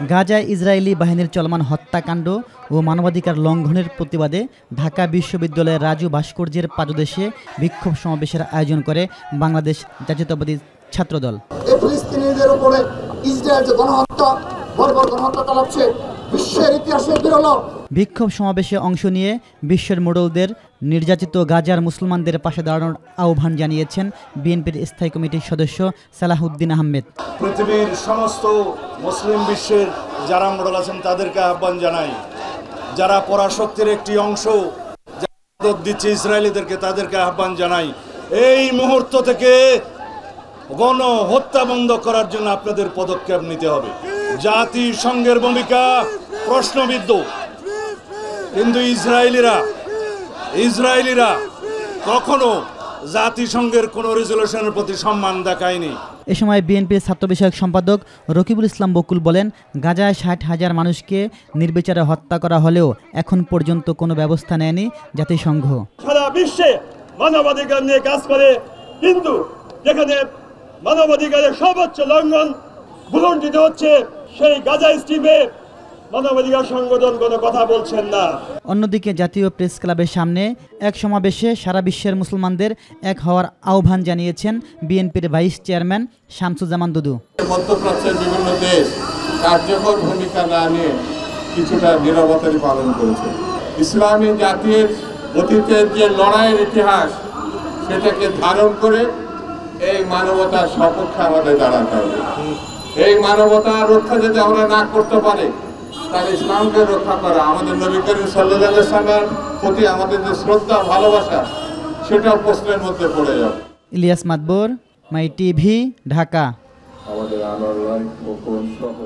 গাজায় ইসরায়েলি বাহিনীর চলমান হত্যাকাণ্ড ও মানবাধিকার লঙ্ঘনের প্রতিবাদে ঢাকা বিশ্ববিদ্যালয়ের রাজু ভাস্কর্যের পাদদেশে বিক্ষোভ সমাবেশের আয়োজন করে বাংলাদেশ জাতীয়তাবাদী ছাত্রদল। ফিলিস্তিনিদের উপরে ইসরায়েল যে গণহত্যা বর্বর গণহত্যা চালাচ্ছে বিশ্বের ইতিহাসে বিরল। বিক্ষোভ সমাবেশে অংশ নিয়ে বিশ্বের মোড়লদের নির্যাতিত গাজার মুসলমানদের পাশে দাঁড়ানোর আহ্বান জানিয়েছেন বিএনপির স্থায়ী কমিটির সদস্য সালাহউদ্দিন আহমেদ। পৃথিবীর সমস্ত মুসলিম বিশ্বের যারা মোড়ল আছেন তাদেরকে আহ্বান জানাই, যারা পরাশক্তির একটি অংশ দিচ্ছে ইসরায়েলিদেরকে, তাদেরকে আহ্বান জানাই এই মুহূর্ত থেকে গণহত্যা বন্ধ করার জন্য আপনাদের পদক্ষেপ নিতে হবে। জাতিসংঘের ভূমিকা প্রশ্নবিদ্ধ, কিন্তু ইসরায়েলিরা কখনো জাতিসংঘের কোনো রেজলিউশনের প্রতি সম্মান দেখায়নি। এ সময় বিএনপির ছাত্র বিষয়ক সম্পাদক রকিবুল ইসলাম বকুল বলেন, গাজায় 60,000 মানুষকে নির্বিচারে হত্যা করা হলেও এখন পর্যন্ত কোনো ব্যবস্থা নেয়নি জাতিসংঘ। সারা বিশ্বে মানবাধিকার নিয়ে কাজ করে, কিন্তু যেখানে মানবাধিকারের সর্বোচ্চ লঙ্ঘন ভুলণ্ঠিত হচ্ছে সেই গাজা স্ট্রিপে মানবাধিকার সংগঠন কোনো কথা বলছেন না। অন্যদিকে জাতীয় প্রেস ক্লাবের সামনে এক সমাবেশে সারা বিশ্বের মুসলমানদের এক হওয়ার আহ্বান জানিয়েছেন বিএনপির ভাইস চেয়ারম্যান শামসুজ্জামান দুদু। মধ্যপ্রাচ্যের বিভিন্ন দেশ কার্যকর ভূমিকা না নিয়ে কিছুটা নীরবতারই পালন করেছে। ইসলামী জাতির অতীতের যে লড়াইয়ের ইতিহাস সেটাকে ধারণ করে এই মানবতার সপক্ষে আমাদের দাঁড়াতে হবে। এই মানবতা রক্ষা যদি আমরা না করতে পারি, তাহলে ইসলামকে রক্ষা করা, আমাদের নবী করিম সাল্লাল্লাহু আলাইহি ওয়াসাল্লামের প্রতি আমাদের যে শ্রদ্ধা ভালোবাসা সেটা প্রশ্নের মধ্যে পড়ে যাবে। ইলিয়াস মাদবর, মাই টিভি, ঢাকা। আমাদের আনোয়ার রায়, খোকন সহ